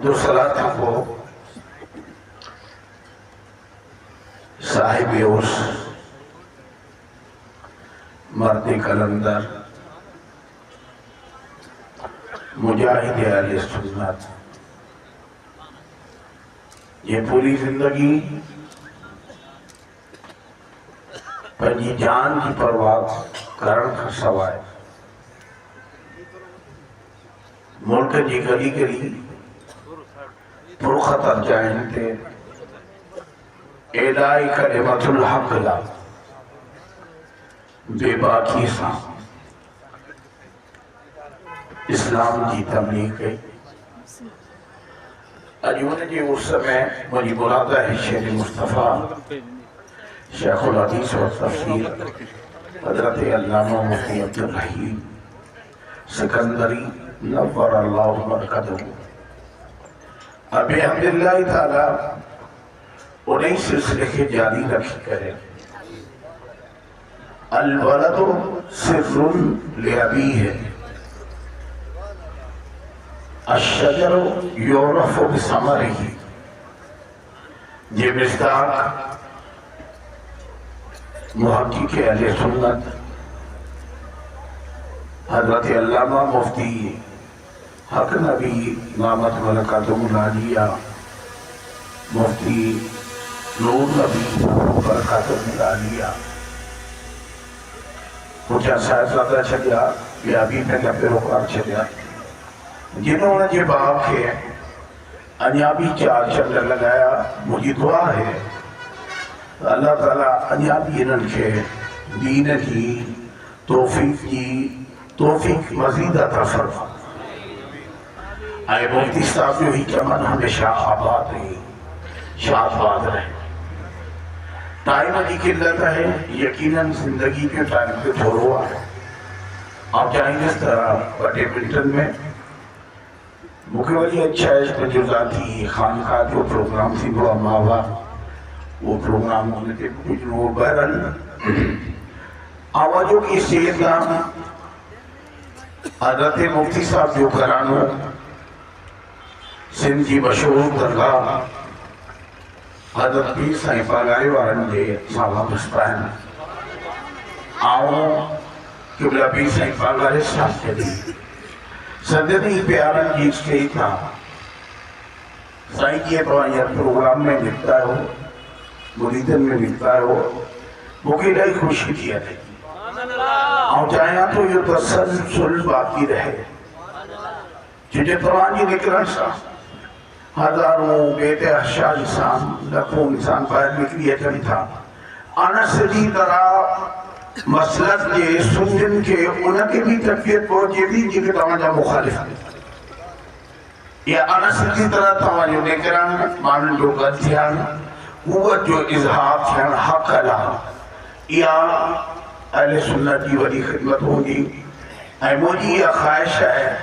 دو صلاة کو صاحب اس مرد کلندر مجاہد اہل سنت یہ پوری زندگی پنجی جان کی پرواہ کرن کا سوائے ملک جی گلی گلی پرخطر جائیں تے اعلائی کلمت الحق لا بے باکی سا اسلام جی تبلیغ گئی اجونے جی اس سمیں مجھے مرادہ ہے شیخ مصطفیٰ شیخ الحدیث و تفسیر حضرت علامہ مفتی عبدالرحیم سکندری نور اللہ مرکدہ اب الحمدللہ تعالیٰ انہیں سلسلے کے جاری رکھی کرے الولد سر لعبی ہے الشجر یورف بثمرہ یہ مصداق محقق اہل سنت حضرت علامہ مفتی حق نبی نامت ملکاتم العالیہ مفتی نور نبی برکاتم العالیہ کچھ صاحبزادہ چھلیا یا بھی پہلے پیروکار چھلیا جنہوں نے یہ باپ کے انیابی چار چندر لگایا مجھے دعا ہے اللہ تعالیٰ انیابی انن کے دین کی توفیق مزید عطا فرما آئے مفتی صاحب جو ہی چمن ہمیشہ آباد رہی شاد باد رہے ٹائم کی قلت ہے یقیناً زندگی کے ٹائم پہ تھوڑا ہے آپ جائیں گے اس طرح بڑے ملٹن میں مکہ ولی اچھا ہے اس پر جو ذاتی خانقاہ جو پروگرام تھی وہ ماوا وہ پروگرام ہونے کے کچھ لوگ بہرحال آوازوں کی سید نام حضرت مفتی صاحب جو کرانو سندھ کی مشہور درگاہ حضرت پیر سائیں پاگائے وارن دے صحابہ بسپائن آؤں قبلہ پیر سائیں پاگائے صاحب کے لئے صدقی پیارن کی اس کے تھا سائیں کی پوائیر پروگرام میں لکھتا ہو مریدن میں لکھتا ہو مکہ لائی خوشی کیا تھی آؤں چاہیاں تو یہ تسلسل باقی رہے جنہیں پروانی نکلن سا ہزاروں بیٹے اشیاء انسان لکھوں انسان باہر نکلی اچھن تھا آنا سجی طرح مسلک کے سنجن کے انہ کے بھی تکفیت پہنچے بھی جنہیں تمہاں مخالف یا آنا سجی طرح تمہاں جو نکران مانن جو گدھیان قوت جو اظہار تھیان حق اللہ یا اہل سنت کی ولی خدمت ہوگی اے مجھے یہ خواہش ہے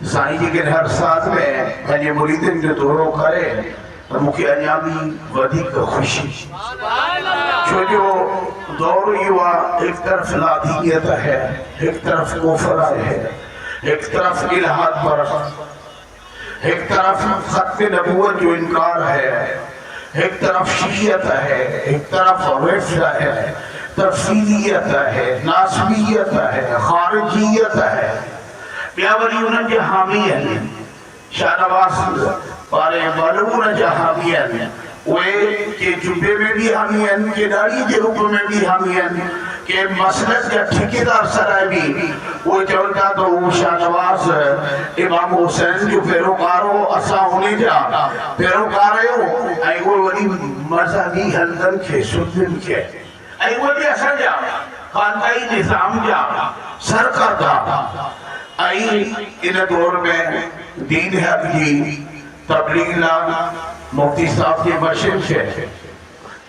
سائیں جی کے ہر ساتھ میں یہ مریدن جو دوروں کرے تو مکہ انیابی ودیک خوشی جو دور یوا ایک طرف لادیت ہے ایک طرف کفر ہے ایک طرف الہات پر ایک طرف ختم نبوت جو انکار ہے ایک طرف شیعت ہے ایک طرف رفض ہے تفصیلیت ہے ناسبیت ہے خارجیت ہے پیاوری انہاں جے حامی ہیں شاہ نواز پارے معلوم جے حامی ہیں وہ کہ جنبے میں بھی حامی ہیں کہ داڑی کے حکم میں بھی حامی ہیں کہ مسلک یا ٹھیکیدار سرائے بھی وہ چلتا تو وہ شاہ نواز امام حسین جو پیروکارو اسا ہونے جا پیروکارے ہو اے وہ ولی مذہبی ہندن کے سنن کے اے وہ بھی اصل جا خانقائی نظام جا سرکردہ آئی ان دور میں دین حق کی تبلیغ لا مفتی صاحب کے بشر سے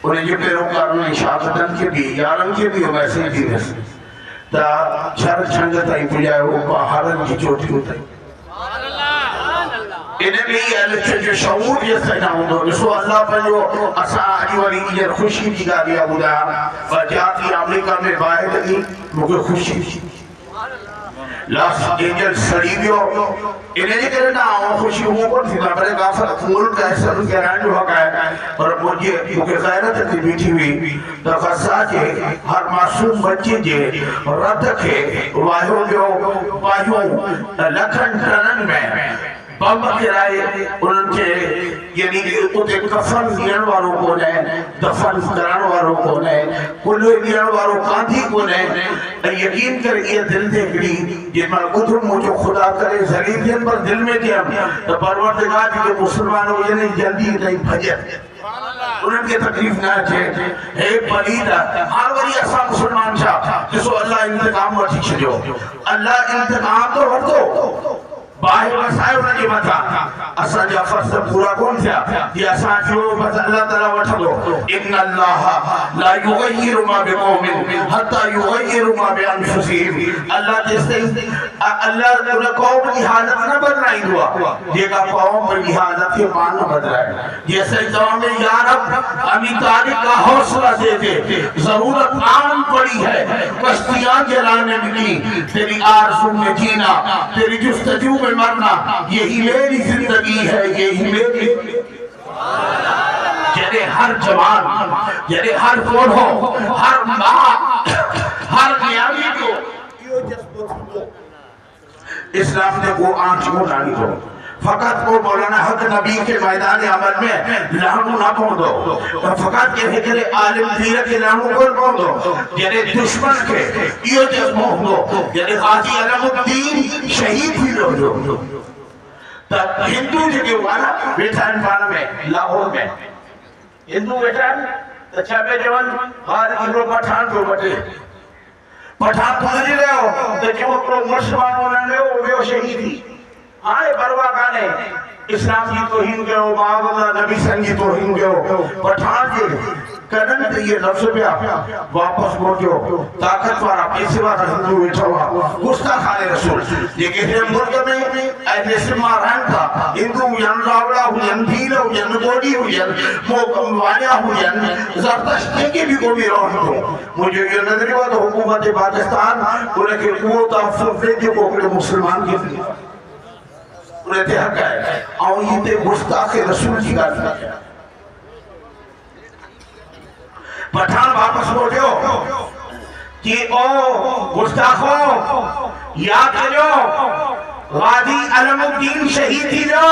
انہیں جو پیروکاروں نے شاہدن کے بھی یارن کے بھی ویسے بھی رسے تا چھر چھنگت آئی پجائے وہ پہاڑن کی چوٹی ہوتا ہے انہیں بھی یہ جو شعور یہ سینا ہوندو نسو اللہ پر جو اسا آجی والی یہ خوشی کی گا بودا وجاتی امریکہ میں باہر لگی مجھے خوشی لاس اینجل سلیبیو انہیں جی کرنا خوشی ہوں پر تھی بڑے کافر ملک ایسا ان کے رائن جو حقا ہے اور مجھے غیرت کی بیٹھی ہوئی دفعہ کے ہر معصوم بچے جے رد کے واہوں جو باہوں لکھن ٹرنن میں بم کرائے ان کے یعنی اتنے کفن دین واروں کو نے دفن کران واروں کو نے کلوے دین واروں کاندھی کو نے یقین کر یہ دل دیکھڑی جن میں ادھم مجھے خدا کرے ذریع دین پر دل میں کیا تو پروردگار کہ مسلمان ہو یعنی جلدی نہیں بھجت انہوں کے تکلیف نہ چھے ایک پلید ہر وری ایسا مسلمان شاہ جسو اللہ انتقام وٹھی چھجو اللہ انتقام تو ورطو باہر وسائے انہوں نے بتا اسا جا فرص پورا کون تھیا یہ اسا جو بس اللہ تعالیٰ وٹھا دو ان اللہ لا یغیر ما بقوم حتی یغیر ما بانفسهم اللہ جیسے اللہ انہیں قوم کی حالت نہ بدلائی دعا یہ کا قوم پر کی حالت کے معنی بدلائے جیسے جواب میں یا رب امی تاریخ کا حوصلہ دے دے ضرورت عام پڑی ہے کشتیاں جلانے ملی تیری آرزو میں جینا تیری جستجو میں مرنا یہی میری زندگی ہے یہی میری یعنی ہر جوان یعنی ہر فوڑو ہر ماں ہر نیامی کو اسلام نے وہ آنچ کو نانی دو فقط وہ مولانا حق نبی کے میدان عمل میں لہنو نہ پہن دو فقط یہ فکر عالم دیر کے لہنو کو پہن دو یعنی دشمن کے یہ جذب پہن دو یعنی غازی علم الدین شہید ہی لو جو تب ہندو جگہ وانا بیٹھا انفان میں لاہور میں ہندو بیٹھا تو چھاپے جوان غازی رو پٹھان کو بٹے پٹھان پھر رہے ہو تو جو مسلمان ہونے لے وہ شہید ہی آئے بروا گانے اسلام کی توہین کے ہو معاذ اللہ نبی سنگ کی توہین کے ہو پٹھان کے کرن تے یہ لفظ پہ واپس موٹو طاقت وارا پیسے وارا ہندو بیٹھا ہوا گستاخان رسول یہ کہتے ہیں ملک میں ایسے سے ماران تھا ہندو ین راوڑا ہوین بھیل ہوین گوڑی ہوین موکم والا ہوین زردشتی کی بھی کوئی روح دو مجھے یہ نظری ہوا تو حکومت پاکستان انہیں کہ وہ تحفظ دے جو کوکڑے مسلمان کے لیے انہیں تے حق ہے اور یہ تے گستاخ رسول کی گاتا ہے پٹھان واپس موٹے ہو کہ او گستاخو یاد کرو غازی علم الدین شہید ہی جو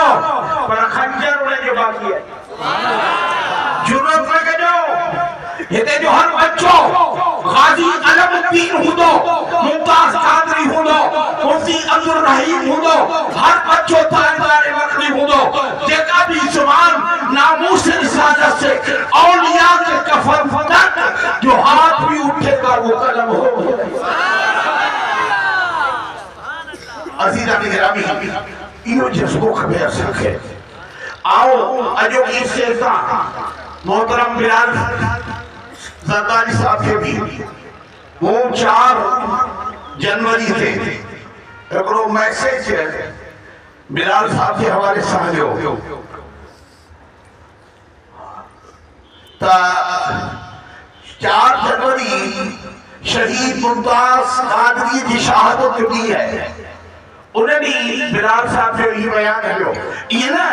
پر خنجر انہیں جو باقی ہے جرت میں کرو یہ جو ہر بچوں غازی علم الدین ہوں دو ممتاز قادری ہوں دو مفتی عبدالرحیم ہوں دو ہر بچوں تاریدار مقلی ہوں دو جگہ بھی زمان ناموس رسالت سے اولیاء کے کفن تک جو ہاتھ بھی اٹھے گا وہ قلم ہو عزیزانی گرامی انہوں جس کو خبر سکھے آؤ اجو کی سیتا محترم بلال زرداری صاحب کے بھی وہ 4 جنوری تھے ایک میسیج ہے بلال صاحب کے حوالے سامنے تا 4 جنوری شہید ممتاز قادری کی شہادت کی ہے انہیں بھی بلال صاحب سے یہ بیان ہے یہ نا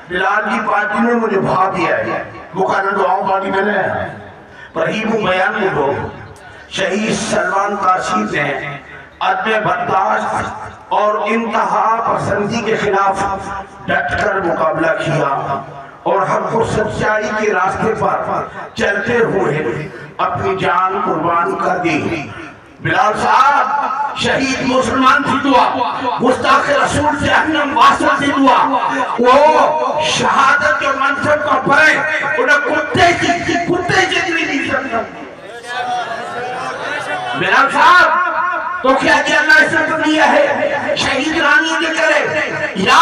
بلال کی پارٹی میں مجھے بھا دیا ہے وہ کہنا دعاؤں پارٹی میں نے پر ہی وہ بیان میں دو شہید سلمان قاسم نے عدم برداشت اور انتہا پسندی کے خلاف ڈٹ کر مقابلہ کیا اور حق و سچائی کے راستے پر چلتے ہوئے اپنی جان قربان کر دی بلال صاحب شہید مسلمان تھی دعا گستاخ رسول سے جہنم واسطہ تھی دعا وہ شہادت کے منصب کا پائے انہیں کتے جتنی نہیں سکتا بلال صاحب تو کیا کہ اللہ اس نے دنیا ہے شہید رانی دے کرے یا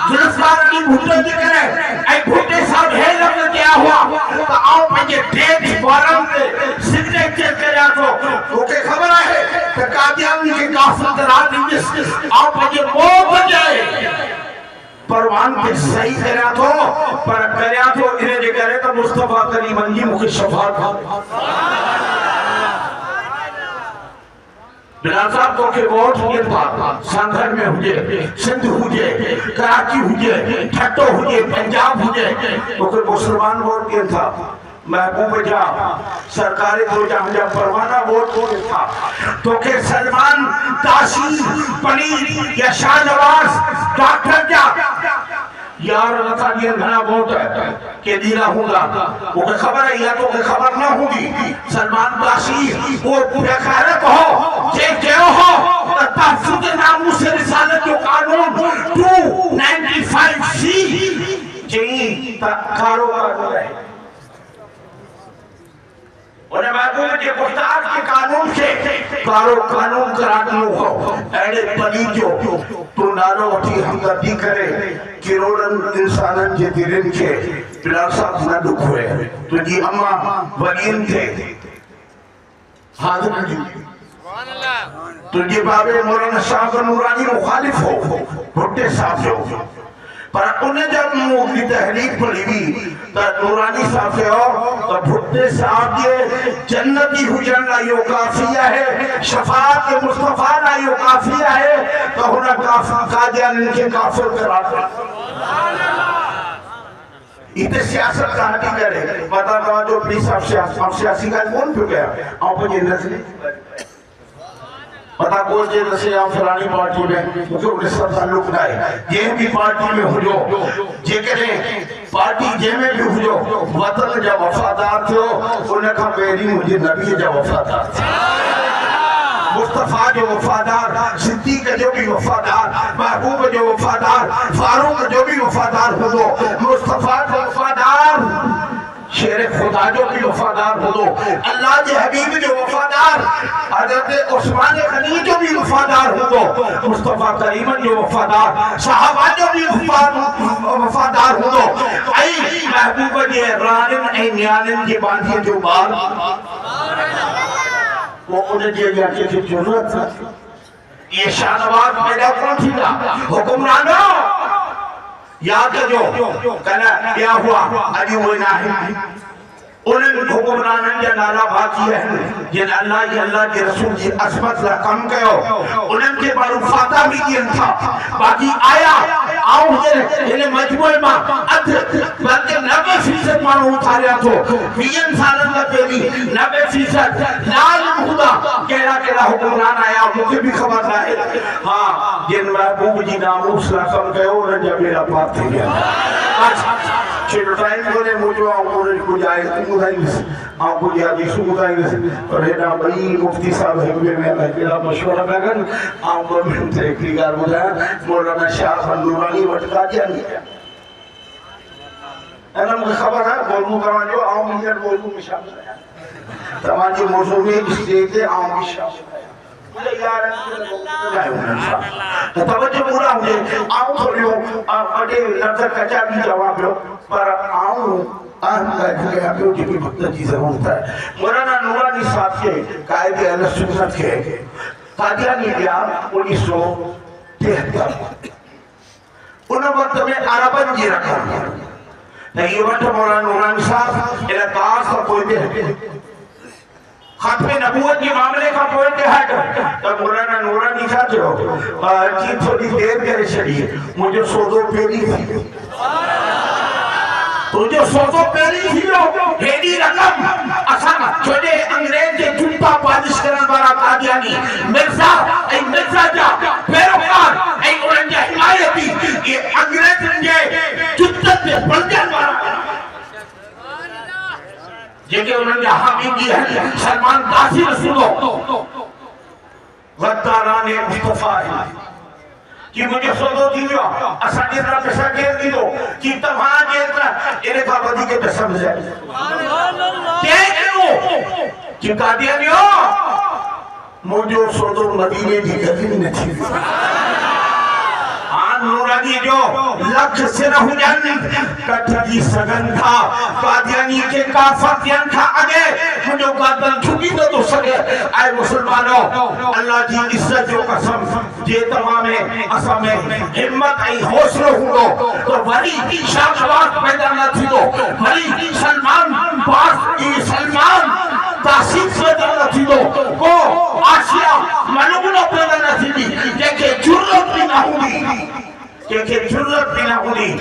ذوالفقار کی بھٹے دے کرے اے بھٹے صاحب ہے لگنے دیا ہوا تو آؤ پہنچے ڈیٹ فورم پہ سگنیچر کریا تو کہ خبر ہے کہ قادیانی کے کافر درار نہیں آؤ پہنچے موت بن جائے پروان کے صحیح کریا تو پر کریا تو انہیں دے کرے تو مصطفیٰ قریباً یہ مخی شفاعت بلال صاحب تو کہ ووٹ یہ تھا سنگھر میں ہوجے سندھ ہوجے کراچی ہوجے ٹھٹو ہوجے پنجاب ہوجے تو کہ مسلمان ووٹ یہ تھا محبوب جہاں سرکار دو جہاں جہاں پروانہ ووٹ یہ تھا تو کہ سلمان تاشی پنیر یا شاہ نواز ڈاکٹر جا یار اللہ تعالیٰ گھنا ووٹ ہے کہ دینا ہوگا وہ کہ خبر ہے یا تو کہ خبر نہ ہوگی سلمان تاشی وہ پورے خیرت ہو جو ہو تحفظ ناموس رسالت جو قانون 295C جہی کارو کارو ہے انہیں محبوب کے گفتار کے قانون سے کارو قانون کرا دنو ہو ایڈے پلی جو تو نانو وٹی ہمدردی کرے کروڑن انسانن کے دلن کے بلال صاحب نہ دکھ ہوئے تو جی اماں ولین تھے حاضر جی تو جی بابے مولانا شاہ نورانی مخالف ہو بھٹے صاحب جو پر انہیں جب موقعی تحریک پڑی بھی تو نورانی صاحب سے ہو تو بھٹے صاحب یہ جنتی حجن لائیو کافیہ ہے شفاعت مصطفیٰ لائیو کافیہ ہے تو انہیں قادیان ان کے کافر کرا دیا اتنے سیاست کا حٹی کرے بتا دعا جو پلیس آپ سیاسی کا کون پہ گیا آپ کو یہ نسلی پتا کوئی جے نسلی آپ فلانی پارٹی میں کیونکہ انہیں سب تعلق نہ ہے یہ بھی پارٹی میں ہو جو جے کہنے پارٹی جے میں بھی ہو جو وطن جب وفادار تھے انہیں کہا میری مجھے نبی جب وفادار تھے مصطفیٰ جو وفادار صدیق جو بھی وفادار محبوب جو وفادار فاروق جو بھی وفادار ہو دو مصطفیٰ جو وفادار شیر خدا جو بھی وفادار ہو دو اللہ کے حبیب جو وفادار حضرت عثمان غنی جو بھی وفادار ہو دو مصطفیٰ کریم جو وفادار صحابہ جو بھی وفادار ہو دو ای محبوب جو رانن ای نیانن کے باندھے جو بار وہ انہیں دیا گیا کہ ضرورت یہ شاہنواز پیدا کون تھی گا حکمرانوں یاد جو کہنا کیا ہوا علی ویناہی انہیں حکمرانوں یا نالا بھاکی ہے جن اللہ کے رسول کی عظمت لکم کہو انہیں کے بارو فاتح بھی کیا تھا باقی آیا آؤ انہیں مجموعہ ماں بلکہ 90% مانو اتھاریا تو 20 سالن کا پیلی 90% لازم خدا کہنا حکمران آیا مجھے بھی خبر نہ ہے ہاں جن محبوب جی ناموس لکم کہو انہیں جب میرا پاک تھی گیا چھوٹو ٹائم کو نے مجھو آؤں کو جائے تم مدائنگس آؤں کو جائے دیسو مدائنگس اور اینا بھئی مفتی صاحب حکمے میں اللہ کے مشورہ بگن آؤں کو میں سے ایک لیگار مدائن مولانا شاہ نورانی وٹکا دیا نہیں ہے اینا مجھے خبر ہے بولگو کمان جو آؤں مجھے بولگو میں شامل ہے تمہاری موضوع میں اس دیتے آؤں بھی شامل ہے توجہ پورا ہوئے آؤں تھوڑی ہوں بڑے نظر کچا بھی جواب ہو پر آؤں آن کا جھگے آپ جو بھی بھکتہ چیز ہوتا ہے مولانا نورانی صاحب کے قائد اہل سنت کے قادیانی دیا 1973 انہوں وقت میں عربن جی رکھا نہیں یہ وقت مولانا نورانی صاحب الاتاز کا کوئی دے ختم نبوت کے معاملے کا پوائنٹ ہے تو مولانا نورانی صاحب جو چیز تھوڑی دیر کرے چڑی مجھے سوزو پیری تھی تو جو سوزو پیری تھی جو ہیڈی رقم اسانا چھوڑے انگریز کے جھوٹا پالش کرن بارا قادیانی مرزا جا پیروکار انہوں نے حمایتی یہ انگریز رنجے جھوٹت میں بلکن بارا جن کے انہوں نے حامی کی ہے سلمان تاثیر رسولو غداران مصطفیٰ ہے کہ مجھے سوزو دیو اسا جتنا پیسہ گیر دیو کہ تمہاں جتنا انہیں کا بدی کے پیسہ مجھے کیوں کہ قادیانیوں مجھے سوزو مدینے کی گزی نہیں تھی نورانی جو لکھ سے نہ ہو جانے کٹھگی سگن تھا قادیانی کے کافرتیاں تھا آگے مجھو قادل چھوٹی تو سکے آئے مسلمانوں اللہ جی عزت جو قسم جے تمامے اسامے ہمت ای حوصلہ ہوں تو ولی شاہ شواق پیدا نہ تھی تو ولی سلمان باس ای Salman tasik saja itu ko Asia malumuna pernah nasi jadi jurut binahudi jadi jurut binahudi